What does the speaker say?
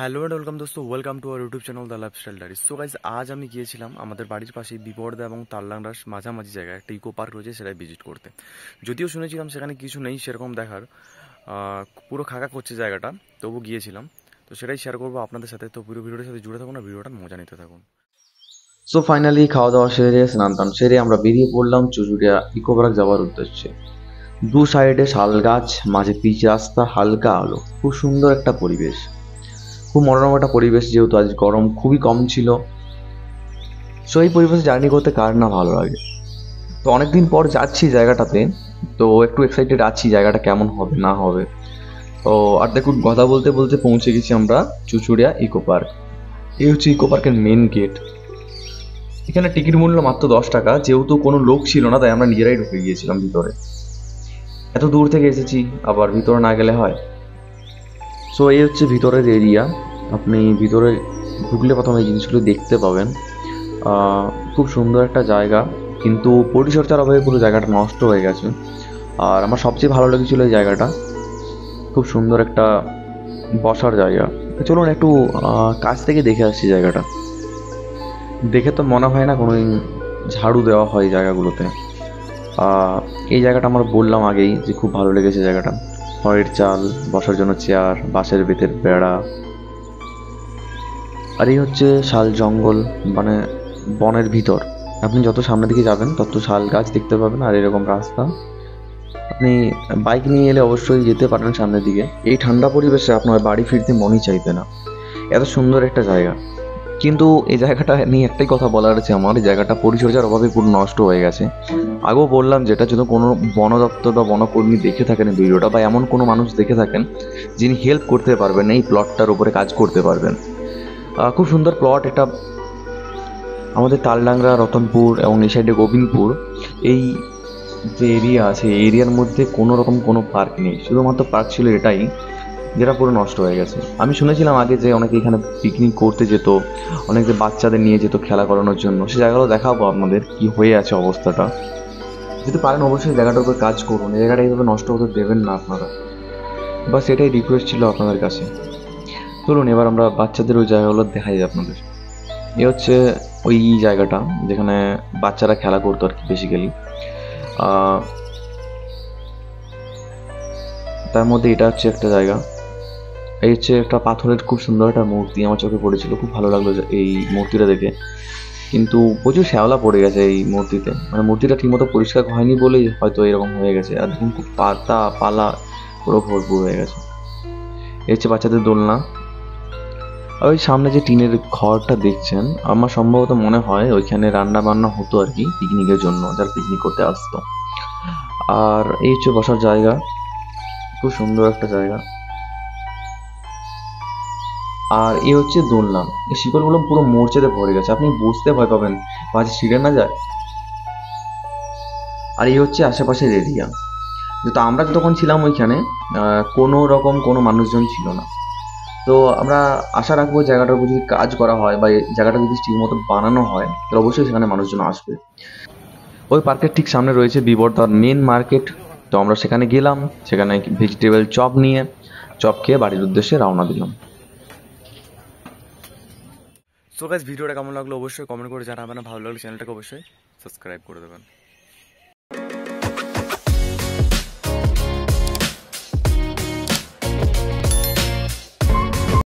Hello and welcome দোস্তো, welcome to our YouTube channel the lifestyle diary. So guys, আজ আমি গিয়েছিলাম আমাদের বাড়ির পাশে বিবর্দা এবং তালডাংরার মাঝামাঝি জায়গায় একটা ইকো পার্ক রয়েছে, সেটাই ভিজিট করতে। যদিও শুনেছিলাম সেখানে কিছু নেই সেরকম দেখার, পুরো খাকা করছে জায়গাটা, তবু গিয়েছিলাম। তো সেটাই শেয়ার করবো আপনাদের সাথে। তো পুরো ভিডিওটার সাথে জুড়ে থাকুন আর ভিডিওটা মজা নিতে থাকুন। সো ফাইনালি খাওয়া দাওয়া সেরে স্নান টান সেরে আমরা বেরিয়ে পড়লাম চুচুড়িয়া ইকো পার্ক যাওয়ার উদ্দেশ্যে। দু সাইডে শাল গাছ, মাঝে পিচ রাস্তা, হালকা আলো, খুব সুন্দর একটা পরিবেশ, খুব মনোরম একটা পরিবেশ। যেহেতু আজ গরম খুবই কম ছিল, সো এই পরিবেশে জার্নি করতে কার না ভালো লাগে। তো অনেকদিন পর যাচ্ছি জায়গাটাতে, তো একটু এক্সাইটেড আছি জায়গাটা কেমন হবে না হবে। তো আর দেখুন, কথা বলতে বলতে পৌঁছে গেছি আমরা চুচুড়িয়া ইকো পার্ক। এই হচ্ছে ইকো পার্কের মেন গেট। এখানে টিকিট মূল্য মাত্র 10 টাকা। যেহেতু কোনো লোক ছিল না, তাই আমরা নিজেরাই ঢুকে গিয়েছিলাম ভিতরে। এত দূর থেকে এসেছি, আবার ভিতরে না গেলে হয়। সো এই হচ্ছে ভিতরের এরিয়া। আপনি ভিতরে ঢুকলে প্রথমে এই জিনিসগুলো দেখতে পাবেন। খুব সুন্দর একটা জায়গা, কিন্তু পরিচর্যার অভাবে পুরো জায়গাটা নষ্ট হয়ে গেছে। আর আমার সবচেয়ে ভালো লেগেছিল এই জায়গাটা, খুব সুন্দর একটা বসার জায়গা। চলুন একটু কাছ থেকে দেখে আসছি জায়গাটা। দেখে তো মনে হয় না কোনোদিন ঝাড়ু দেওয়া হয় জায়গাগুলোতে। এই জায়গাটা আমার বললাম আগেই যে খুব ভালো লেগেছে জায়গাটা। খড়ের চাল, বসার জন্য চেয়ার, বাঁশের বেতের বেড়া। আর এই হচ্ছে শাল জঙ্গল, মানে বনের ভিতর। আপনি যত সামনের দিকে যাবেন তত শাল গাছ দেখতে পাবেন, আর এরকম রাস্তা। আপনি বাইক নিয়ে এলে অবশ্যই যেতে পারেন সামনের দিকে। এই ঠান্ডা পরিবেশে আপনার বাড়ি ফিরতে মনই চাইবে না, এত সুন্দর একটা জায়গা। কিন্তু এই জায়গাটা নিয়ে একটাই কথা বলার আছে আমার, এই জায়গাটা পরিচর্যার অভাবে পুরো নষ্ট হয়ে গেছে। আগেও বললাম, যেটা যদি কোনো বন দপ্তর বা বনকর্মী দেখে থাকেন এই ভিডিওটা, বা এমন কোনো মানুষ দেখে থাকেন যিনি হেল্প করতে পারবেন, এই প্লটটার উপরে কাজ করতে পারবেন। খুব সুন্দর প্লট এটা। আমাদের তালডাংরা, রতনপুর এবং এই সাইডে গোবিন্দপুর, এই যে এরিয়া আছে এই এরিয়ার মধ্যে কোনো রকম কোনো পার্ক নেই। শুধুমাত্র পার্ক ছিল এটাই, যেটা পুরো নষ্ট হয়ে গেছে। আমি শুনেছিলাম আগে যে অনেকে এখানে পিকনিক করতে যেত, অনেকে বাচ্চাদের নিয়ে যেত খেলা করানোর জন্য। সে জায়গাগুলো দেখাবো আপনাদের কি হয়ে আছে অবস্থাটা। যদি পারেন অবশ্যই জায়গাটার উপর কাজ করুন, এই জায়গাটা এইভাবে নষ্ট হতে দেবেন না আপনারা। বাস এটাই রিকোয়েস্ট ছিল আপনাদের কাছে। চলুন এবার আমরা বাচ্চাদের ওই জায়গাগুলো দেখাই আপনাদের। এ হচ্ছে ওই জায়গাটা যেখানে বাচ্চারা খেলা করতো আর কি, বেসিক্যালি। তার মধ্যে এটা হচ্ছে একটা জায়গা। এই হচ্ছে একটা পাথরের খুব সুন্দর একটা মূর্তি আমার চোখে পড়েছিল, খুব ভালো লাগলো এই মূর্তিটা দেখে। কিন্তু প্রচুর শ্যাওলা পড়ে গেছে এই মূর্তিতে, মানে মূর্তিটা ঠিকমতো পরিষ্কার হয়নি বলেই হয়তো এরকম হয়ে গেছে। আর দেখুন, খুব পাতা পালা পুরো ভরপুর হয়ে গেছে। এই হচ্ছে বাচ্চাদের দোলনা। আর ওই সামনে যে টিনের ঘরটা দেখছেন, আমার সম্ভবত মনে হয় ওইখানে রান্না বান্না হতো আর কি, পিকনিকের জন্য যারা পিকনিক করতে আসতো। আর এই হচ্ছে বসার জায়গা, খুব সুন্দর একটা জায়গা। আর এই হচ্ছে দোলনা। এই শিকড়গুলো পুরো মরচেতে ভরে গেছে, আপনি বুঝতে ভয় পাবেন মাঝে ছিঁড়ে না যায়। আর এই হচ্ছে আশেপাশের এরিয়া। যেহেতু আমরা যখন ছিলাম ওইখানে কোনো রকম কোনো মানুষজন ছিল না। তো আমরা আশা রাখবো জায়গাটার উপর যদি কাজ করা হয় বা এই জায়গাটা যদি ঠিক মতো বানানো হয়, তাহলে অবশ্যই সেখানে মানুষজন আসবে। ওই পার্কের ঠিক সামনে রয়েছে বিবর্তার মেন মার্কেট। তো আমরা সেখানে গেলাম, সেখানে ভেজিটেবল চপ নিয়ে চপ খেয়ে বাড়ির উদ্দেশ্যে রওনা দিলাম। সো গাইজ, ভিডিওটা কেমন লাগলো অবশ্যই কমেন্ট করে জানাবেন। ভালো লাগলে চ্যানেলটাকে অবশ্যই সাবস্ক্রাইব করে দেবেন।